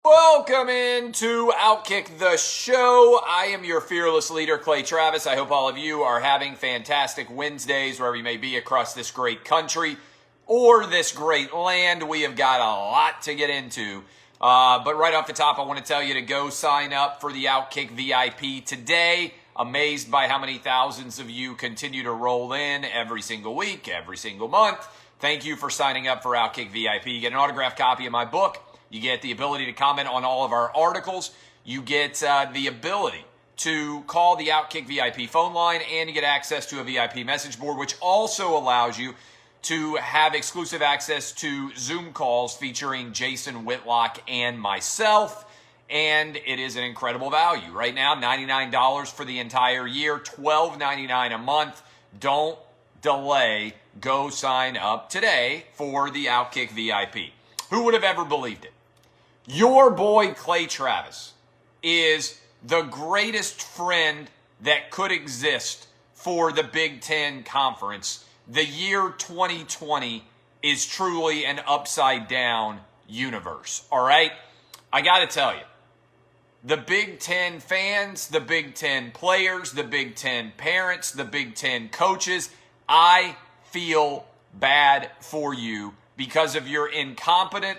Welcome into Outkick the show. I am your fearless leader, Clay Travis. I hope all of you are having fantastic Wednesdays wherever you may be across this great country or this great land. We have got a lot to get into. But right off the top, I want to tell you to go sign up for the Outkick VIP today. Amazed by how many thousands of you continue to roll in every single week, every single month. Thank you for signing up for Outkick VIP. You get an autographed copy of my book. You get the ability to comment on all of our articles. You get the ability to call the Outkick VIP phone line, and you get access to a VIP message board, which also allows you to have exclusive access to Zoom calls featuring Jason Whitlock and myself. And it is an incredible value. Right now, $99 for the entire year, $12.99 a month. Don't delay. Go sign up today for the Outkick VIP. Who would have ever believed it? Your boy Clay Travis is the greatest friend that could exist for the Big Ten Conference. The year 2020 is truly an upside down universe, all right? I got to tell you, the Big Ten fans, the Big Ten players, the Big Ten parents, the Big Ten coaches, I feel bad for you because of your incompetent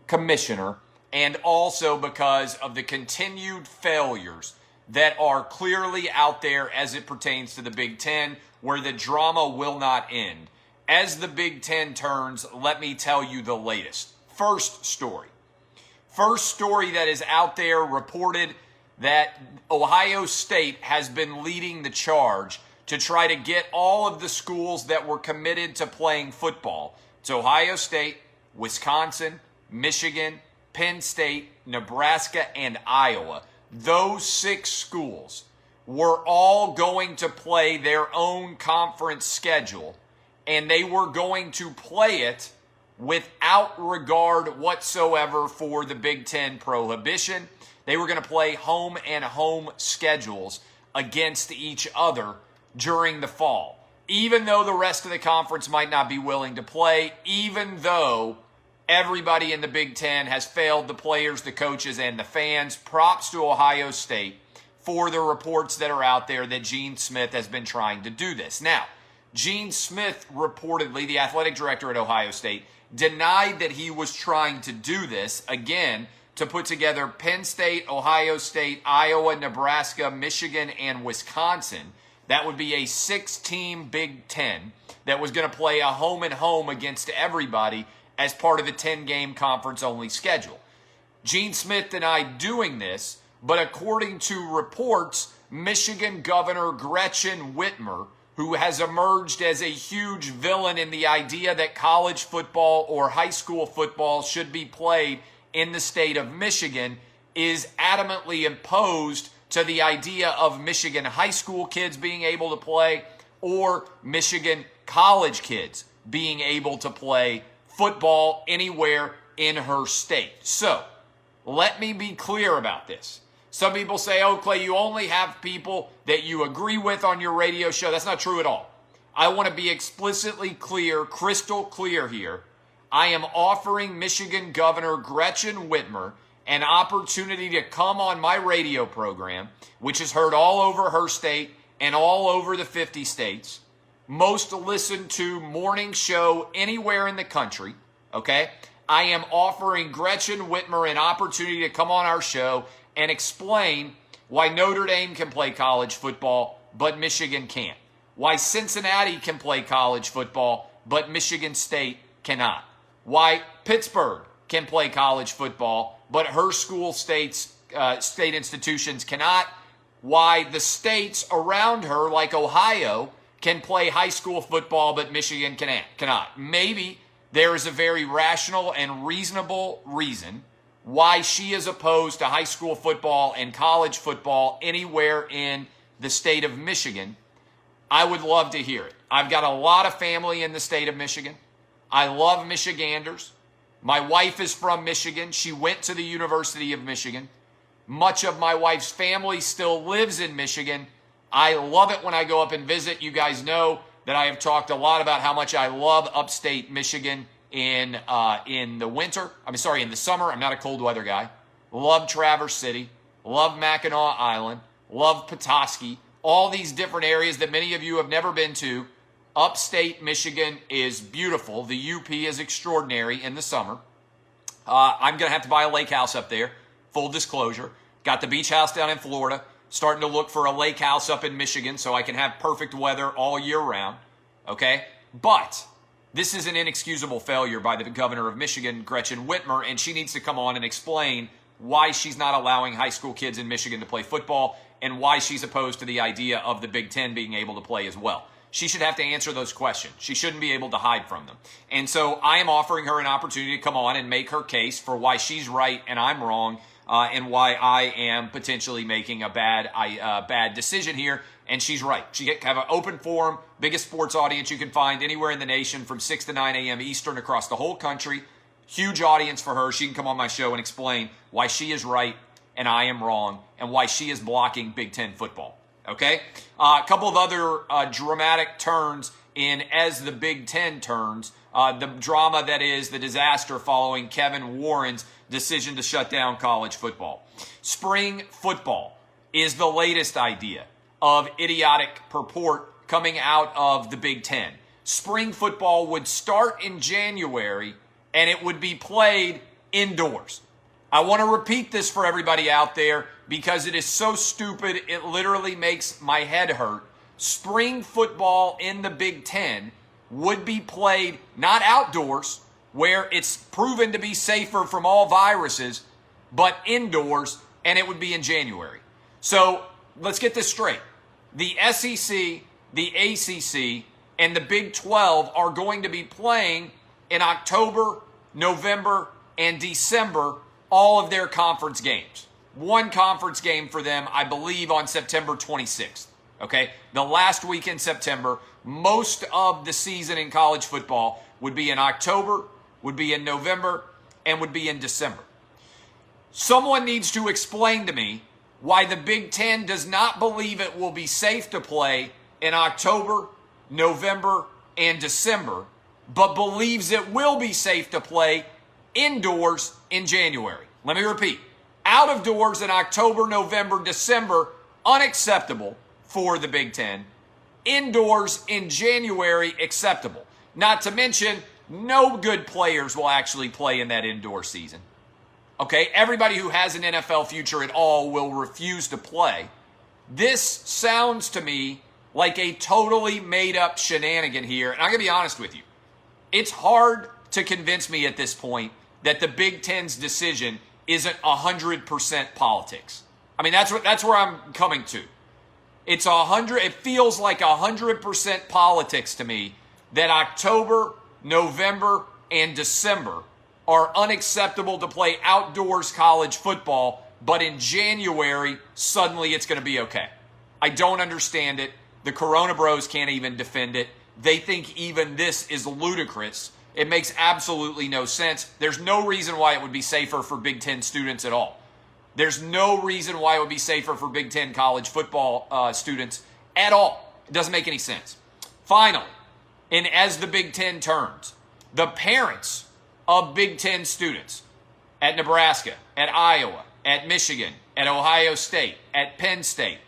commissioner, and also because of the continued failures that are clearly out there as it pertains to the Big Ten, where the drama will not end. As the Big Ten turns, let me tell you the latest. First story that is out there reported that Ohio State has been leading the charge to try to get all of the schools that were committed to playing football. It's Ohio State, Wisconsin, Michigan, Penn State, Nebraska, and Iowa. Those 6 schools were all going to play their own conference schedule, and they were going to play it without regard whatsoever for the Big Ten prohibition. They were going to play home and home schedules against each other during the fall. Even though the rest of the conference might not be willing to play, even though everybody in the Big Ten has failed the players, the coaches, and the fans. Props to Ohio State for the reports that are out there that Gene Smith has been trying to do this. Now, Gene Smith reportedly, the athletic director at Ohio State, denied that he was trying to do this, again, to put together Penn State, Ohio State, Iowa, Nebraska, Michigan, and Wisconsin. That would be a 6-team Big Ten that was going to play a home and home against everybody as part of a 10-game conference-only schedule. Gene Smith denied doing this, but according to reports, Michigan Governor Gretchen Whitmer, who has emerged as a huge villain in the idea that college football or high school football should be played in the state of Michigan, is adamantly opposed to the idea of Michigan high school kids being able to play or Michigan college kids being able to play football anywhere in her state. So, let me be clear about this. Some people say, oh, Clay, you only have people that you agree with on your radio show. That's not true at all. I want to be explicitly clear, crystal clear here. I am offering Michigan Governor Gretchen Whitmer an opportunity to come on my radio program, which is heard all over her state and all over the 50 states. Most listened to morning show anywhere in the country, okay? I am offering Gretchen Whitmer an opportunity to come on our show and explain why Notre Dame can play college football, but Michigan can't. Why Cincinnati can play college football, but Michigan State cannot. Why Pittsburgh can play college football, but her school state institutions cannot. Why the states around her, like Ohio, can play high school football, but Michigan cannot. Maybe there is a very rational and reasonable reason why she is opposed to high school football and college football anywhere in the state of Michigan. I would love to hear it. I've got a lot of family in the state of Michigan. I love Michiganders. My wife is from Michigan. She went to the University of Michigan. Much of my wife's family still lives in Michigan. I love it when I go up and visit. You guys know that I have talked a lot about how much I love upstate Michigan. in the summer. I'm not a cold weather guy. Love Traverse City. Love Mackinac Island. Love Petoskey. All these different areas that many of you have never been to. Upstate Michigan is beautiful. The UP is extraordinary in the summer. I'm going to have to buy a lake house up there. Full disclosure. Got the beach house down in Florida. Starting to look for a lake house up in Michigan so I can have perfect weather all year round. Okay? But this is an inexcusable failure by the governor of Michigan, Gretchen Whitmer, and she needs to come on and explain why she's not allowing high school kids in Michigan to play football and why she's opposed to the idea of the Big Ten being able to play as well. She should have to answer those questions. She shouldn't be able to hide from them. And so I am offering her an opportunity to come on and make her case for why she's right and I'm wrong, and why I am potentially making a bad decision here, and she's right. She have an open forum, biggest sports audience you can find anywhere in the nation from 6 to 9 a.m. Eastern across the whole country. Huge audience for her. She can come on my show and explain why she is right and I am wrong, and why she is blocking Big Ten football. Okay? A couple of other dramatic turns as the Big Ten turns. The drama that is the disaster following Kevin Warren's decision to shut down college football. Spring football is the latest idea of idiotic purport coming out of the Big Ten. Spring football would start in January and it would be played indoors. I want to repeat this for everybody out there because it is so stupid it literally makes my head hurt. Spring football in the Big Ten would be played not outdoors, where it's proven to be safer from all viruses, but indoors, and it would be in January. So let's get this straight. The SEC, the ACC, and the Big 12 are going to be playing in October, November, and December all of their conference games. One conference game for them, I believe, on September 26th. Okay? The last week in September. Most of the season in college football would be in October, would be in November, and would be in December. Someone needs to explain to me why the Big Ten does not believe it will be safe to play in October, November, and December, but believes it will be safe to play indoors in January. Let me repeat. Out of doors in October, November, December, unacceptable for the Big Ten. Indoors in January, acceptable. Not to mention, no good players will actually play in that indoor season. Okay, everybody who has an NFL future at all will refuse to play. This sounds to me like a totally made-up shenanigan here, and I'm going to be honest with you. It's hard to convince me at this point that the Big Ten's decision isn't 100% politics. I mean, that's where I'm coming to. It feels like 100% politics to me that October, November, and December are unacceptable to play outdoors college football, but in January, suddenly it's going to be okay. I don't understand it. The Corona Bros can't even defend it. They think even this is ludicrous. It makes absolutely no sense. There's no reason why it would be safer for Big Ten students at all. There's no reason why it would be safer for Big Ten college football students at all. It doesn't make any sense. Finally, and as the Big Ten turns, the parents of Big Ten students at Nebraska, at Iowa, at Michigan, at Ohio State, at Penn State,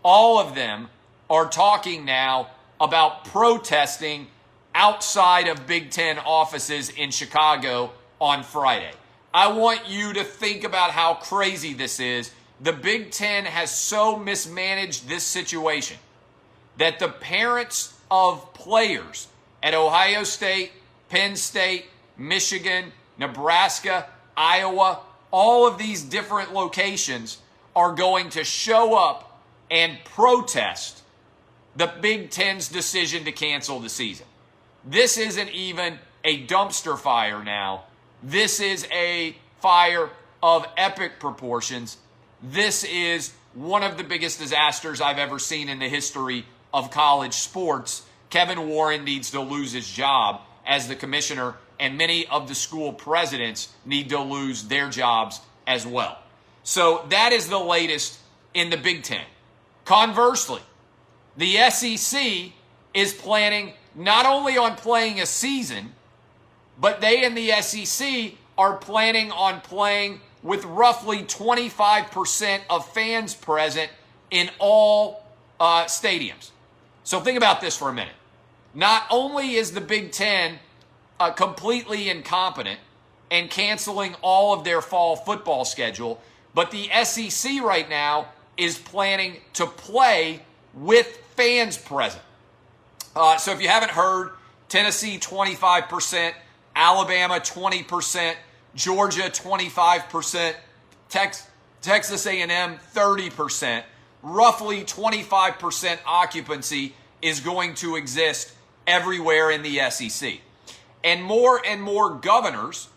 all of them are talking now about protesting outside of Big Ten offices in Chicago on Friday. I want you to think about how crazy this is. The Big Ten has so mismanaged this situation that the parents of players at Ohio State, Penn State, Michigan, Nebraska, Iowa, all of these different locations are going to show up and protest the Big Ten's decision to cancel the season. This isn't even a dumpster fire now. This is a fire of epic proportions. This is one of the biggest disasters I've ever seen in the history of college sports. Kevin Warren needs to lose his job as the commissioner, and many of the school presidents need to lose their jobs as well. So that is the latest in the Big Ten. Conversely, the SEC is planning not only on playing a season, but they in the SEC are planning on playing with roughly 25% of fans present in all stadiums. So think about this for a minute. Not only is the Big Ten completely incompetent and canceling all of their fall football schedule, but the SEC right now is planning to play with fans present. So if you haven't heard, Tennessee 25%, Alabama 20%, Georgia 25%, Texas A&M 30%, roughly 25% occupancy is going to exist everywhere in the SEC. And more governors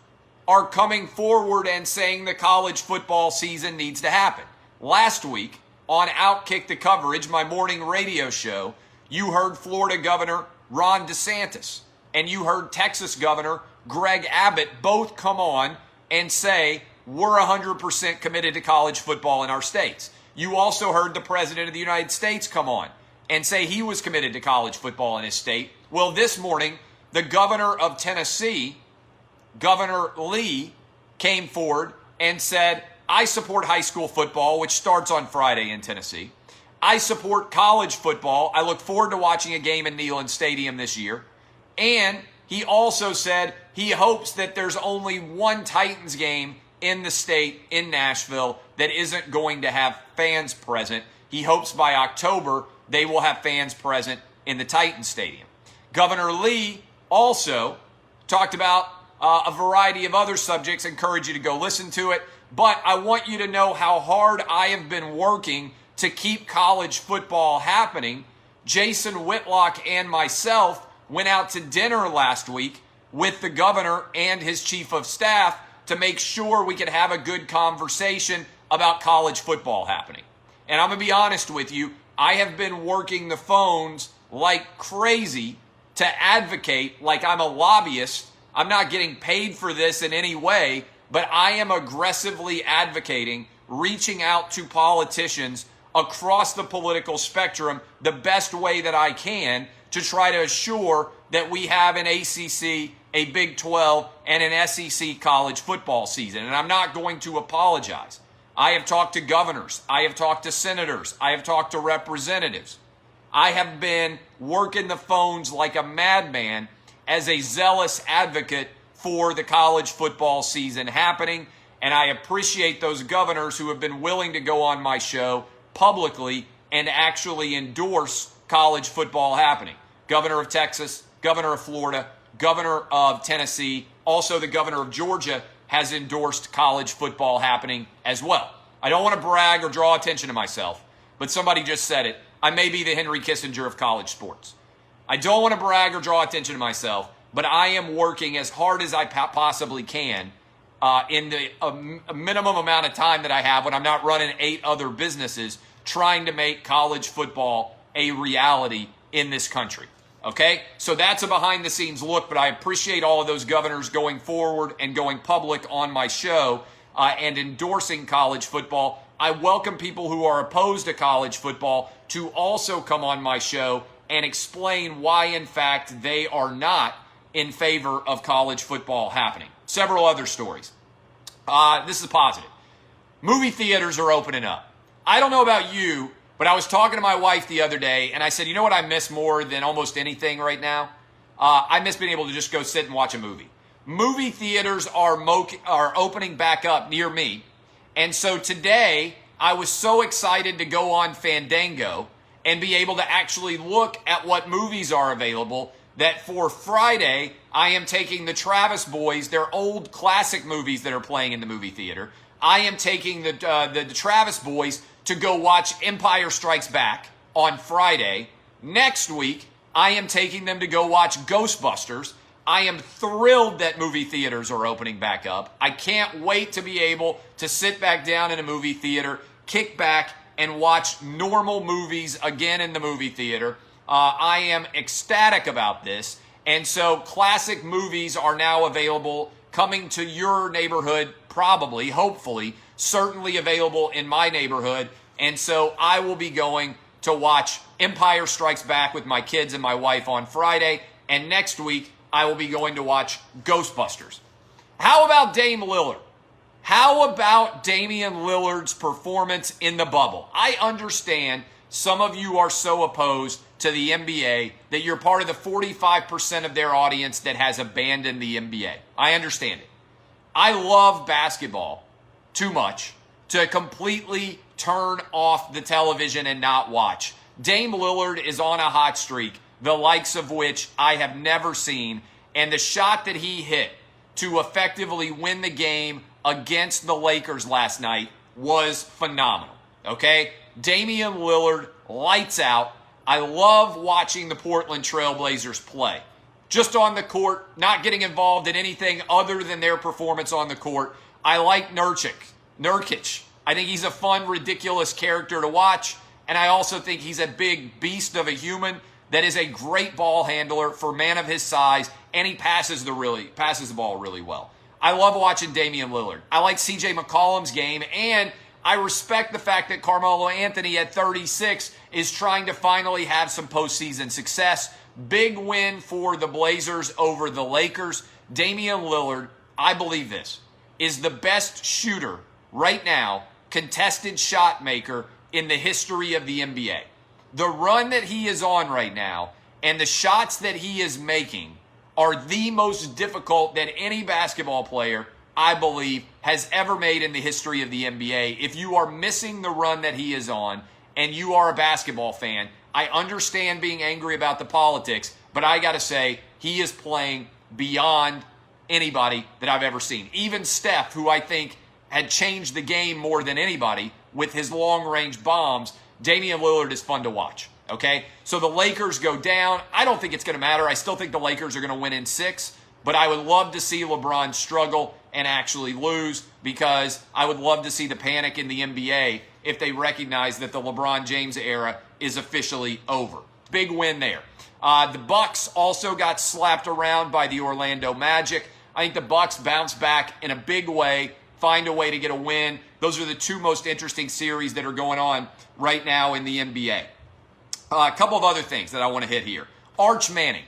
are coming forward and saying the college football season needs to happen. Last week on Outkick the Coverage, my morning radio show, you heard Florida Governor Ron DeSantis and you heard Texas Governor Greg Abbott both come on and say we're 100% committed to college football in our states. You also heard the President of the United States come on and say he was committed to college football in his state. Well, this morning, the governor of Tennessee, Governor Lee, came forward and said, I support high school football, which starts on Friday in Tennessee. I support college football. I look forward to watching a game in Neyland Stadium this year. And he also said he hopes that there's only one Titans game in the state, in Nashville, that isn't going to have fans present. He hopes by October they will have fans present in the Titans Stadium. Governor Lee also talked about a variety of other subjects. I encourage you to go listen to it. But I want you to know how hard I have been working to keep college football happening. Jason Whitlock and myself went out to dinner last week with the governor and his chief of staff to make sure we could have a good conversation about college football happening. And I'm going to be honest with you, I have been working the phones like crazy to advocate like I'm a lobbyist. I'm not getting paid for this in any way, but I am aggressively advocating, reaching out to politicians across the political spectrum the best way that I can to try to assure that we have an ACC, a Big 12, and an SEC college football season. And I'm not going to apologize. I have talked to governors. I have talked to senators. I have talked to representatives. I have been working the phones like a madman as a zealous advocate for the college football season happening. And I appreciate those governors who have been willing to go on my show publicly and actually endorse college football happening. Governor of Texas, Governor of Florida, Governor of Tennessee, also the Governor of Georgia has endorsed college football happening as well. I don't want to brag or draw attention to myself, but somebody just said it. I may be the Henry Kissinger of college sports. I don't want to brag or draw attention to myself, but I am working as hard as I possibly can in the a minimum amount of time that I have when I'm not running 8 other businesses trying to make college football a reality in this country. Okay? So that's a behind-the-scenes look, but I appreciate all of those governors going forward and going public on my show and endorsing college football. I welcome people who are opposed to college football to also come on my show and explain why, in fact, they are not in favor of college football happening. Several other stories. This is positive. Movie theaters are opening up. I don't know about you, but I was talking to my wife the other day, and I said, you know what I miss more than almost anything right now? I miss being able to just go sit and watch a movie. Movie theaters are opening back up near me, and so today I was so excited to go on Fandango and be able to actually look at what movies are available that for Friday I am taking the Travis Boys, their old classic movies that are playing in the movie theater. I am taking the Travis Boys to go watch Empire Strikes Back on Friday. Next week, I am taking them to go watch Ghostbusters. I am thrilled that movie theaters are opening back up. I can't wait to be able to sit back down in a movie theater, kick back, and watch normal movies again in the movie theater. I am ecstatic about this. And so classic movies are now available, coming to your neighborhood, probably, hopefully, certainly available in my neighborhood. And so I will be going to watch Empire Strikes Back with my kids and my wife on Friday. And next week, I will be going to watch Ghostbusters. How about Dame Lillard? How about Damian Lillard's performance in the bubble? I understand some of you are so opposed to the NBA that you're part of the 45% of their audience that has abandoned the NBA. I understand it. I love basketball too much to completely turn off the television and not watch. Dame Lillard is on a hot streak, the likes of which I have never seen, and the shot that he hit to effectively win the game against the Lakers last night was phenomenal, okay? Damian Lillard, lights out. I love watching the Portland Trailblazers play. Just on the court, not getting involved in anything other than their performance on the court. I like Nurkic. I think he's a fun, ridiculous character to watch, and I also think he's a big beast of a human that is a great ball handler for a man of his size, and he passes the ball really well. I love watching Damian Lillard. I like CJ McCollum's game, and I respect the fact that Carmelo Anthony at 36 is trying to finally have some postseason success. Big win for the Blazers over the Lakers. Damian Lillard, I believe this, is the best shooter right now, contested shot maker in the history of the NBA. The run that he is on right now and the shots that he is making are the most difficult that any basketball player, I believe, has ever made in the history of the NBA. If you are missing the run that he is on and you are a basketball fan, I understand being angry about the politics, but I got to say, he is playing beyond anybody that I've ever seen. Even Steph, who I think had changed the game more than anybody with his long-range bombs, Damian Lillard is fun to watch, okay? So the Lakers go down. I don't think it's going to matter. I still think the Lakers are going to win in 6, but I would love to see LeBron struggle and actually lose, because I would love to see the panic in the NBA if they recognize that the LeBron James era is officially over. Big win there. The Bucks also got slapped around by the Orlando Magic. I think the Bucks bounce back in a big way, find a way to get a win. Those are the two most interesting series that are going on right now in the NBA. A couple of other things that I want to hit here. Arch Manning.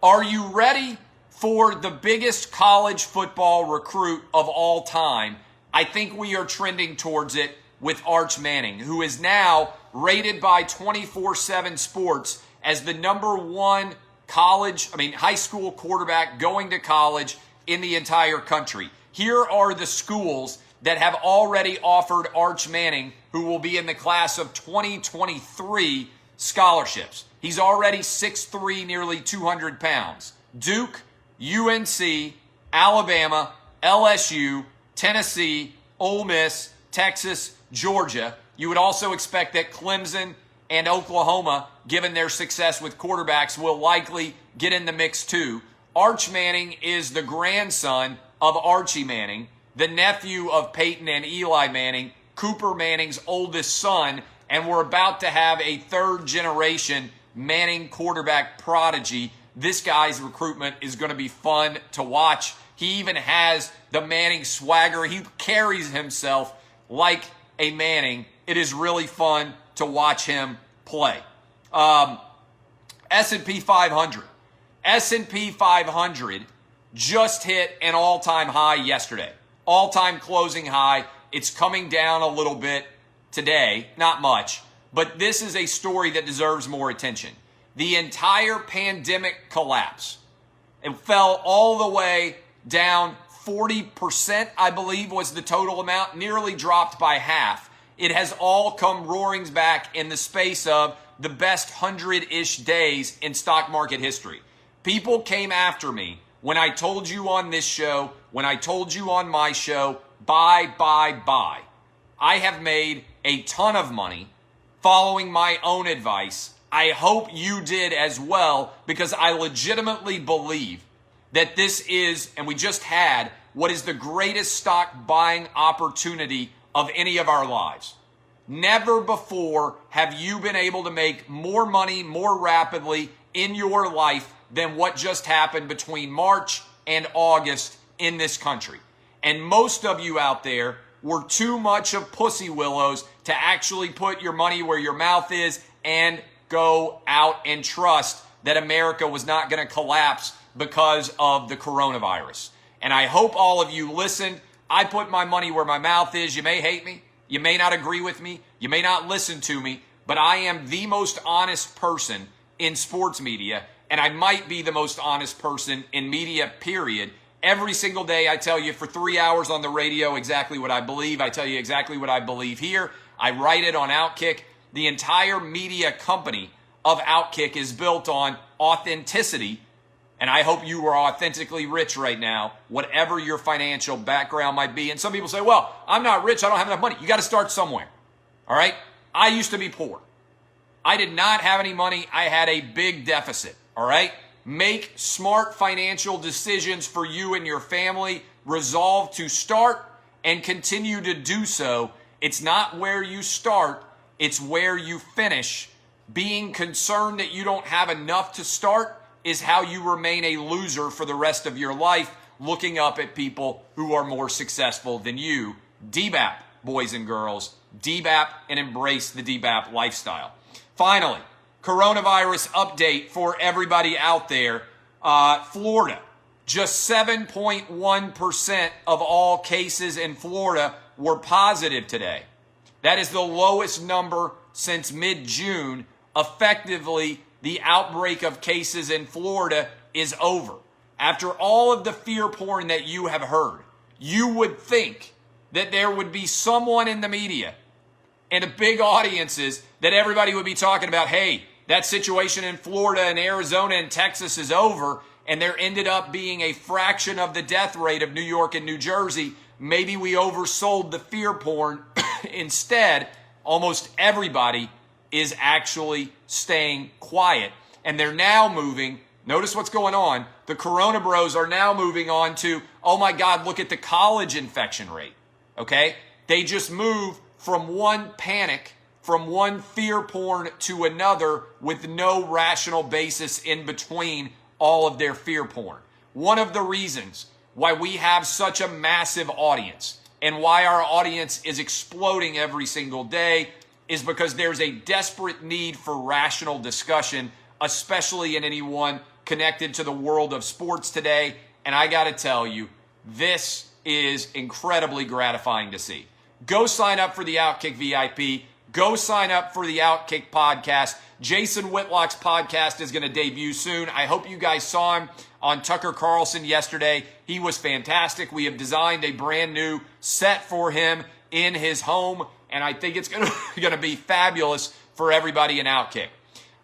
Are you ready for the biggest college football recruit of all time? I think we are trending towards it with Arch Manning, who is now rated by 24/7 Sports as the number one high school quarterback going to college in the entire country. Here are the schools that have already offered Arch Manning, who will be in the class of 2023, scholarships. He's already 6'3", nearly 200 pounds. Duke, UNC, Alabama, LSU, Tennessee, Ole Miss, Texas, Georgia. You would also expect that Clemson and Oklahoma, given their success with quarterbacks, will likely get in the mix too. Arch Manning is the grandson of Archie Manning, the nephew of Peyton and Eli Manning, Cooper Manning's oldest son, and we're about to have a third-generation Manning quarterback prodigy. This guy's recruitment is going to be fun to watch. He even has the Manning swagger. He carries himself like a Manning. It is really fun to watch him play. S&P 500. S&P 500 just hit an all-time high yesterday. All-time closing high. It's coming down a little bit today, not much, but this is a story that deserves more attention. The entire pandemic collapse. It fell all the way down 40%, I believe was the total amount, nearly dropped by half. It has all come roaring back in the space of the best 100-ish days in stock market history. People came after me when I told you on this show, when I told you on my show, buy. I have made a ton of money following my own advice. I hope you did as well, because I legitimately believe that this is, and we just had, what is the greatest stock buying opportunity of any of our lives. Never before have you been able to make more money more rapidly in your life than what just happened between March and August in this country. And most of you out there were too much of pussy willows to actually put your money where your mouth is and go out and trust that America was not going to collapse because of the coronavirus. And I hope all of you listened. I put my money where my mouth is. You may hate me. You may not agree with me. You may not listen to me. But I am the most honest person in sports media. And I might be the most honest person in media, period. Every single day I tell you for 3 hours on the radio exactly what I believe. I tell you exactly what I believe here. I write it on Outkick. The entire media company of Outkick is built on authenticity. And I hope you are authentically rich right now, whatever your financial background might be. And some people say, well, I'm not rich. I don't have enough money. You got to start somewhere. All right? I used to be poor. I did not have any money. I had a big deficit. All right? Make smart financial decisions for you and your family. Resolve to start and continue to do so. It's not where you start. It's where you finish. Being concerned that you don't have enough to start is how you remain a loser for the rest of your life, looking up at people who are more successful than you. DBAP, boys and girls. DBAP and embrace the DBAP lifestyle. Finally, coronavirus update for everybody out there. Florida, just 7.1% of all cases in Florida were positive today. That is the lowest number since mid-June. Effectively, the outbreak of cases in Florida is over. After all of the fear porn that you have heard, you would think that there would be someone in the media and big audiences that everybody would be talking about, hey, that situation in Florida and Arizona and Texas is over, and there ended up being a fraction of the death rate of New York and New Jersey. Maybe we oversold the fear porn. Instead, almost everybody is actually staying quiet. And they're now moving. Notice what's going on. The Corona Bros are now moving on to, oh my God, look at the college infection rate. Okay? They just move from one panic, from one fear porn to another with no rational basis in between all of their fear porn. One of the reasons why we have such a massive audience and why our audience is exploding every single day is because there's a desperate need for rational discussion, especially in anyone connected to the world of sports today. And I got to tell you, this is incredibly gratifying to see. Go sign up for the Outkick VIP. Go sign up for the Outkick podcast. Jason Whitlock's podcast is going to debut soon. I hope you guys saw him on Tucker Carlson yesterday. He was fantastic. We have designed a brand new set for him in his home, and I think it's going to be fabulous for everybody in Outkick.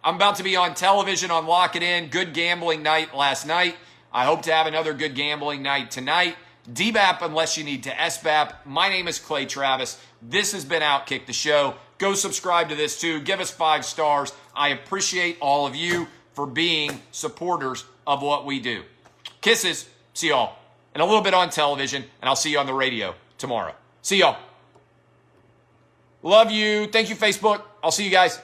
I'm about to be on television on Lock It In. Good gambling night last night. I hope to have another good gambling night tonight. DBAP unless you need to SBAP. My name is Clay Travis. This has been Outkick the show. Go subscribe to this too. Give us 5 stars. I appreciate all of you for being supporters of what we do. Kisses. See y'all. And a little bit on television, and I'll see you on the radio tomorrow. See y'all. Love you. Thank you, Facebook. I'll see you guys.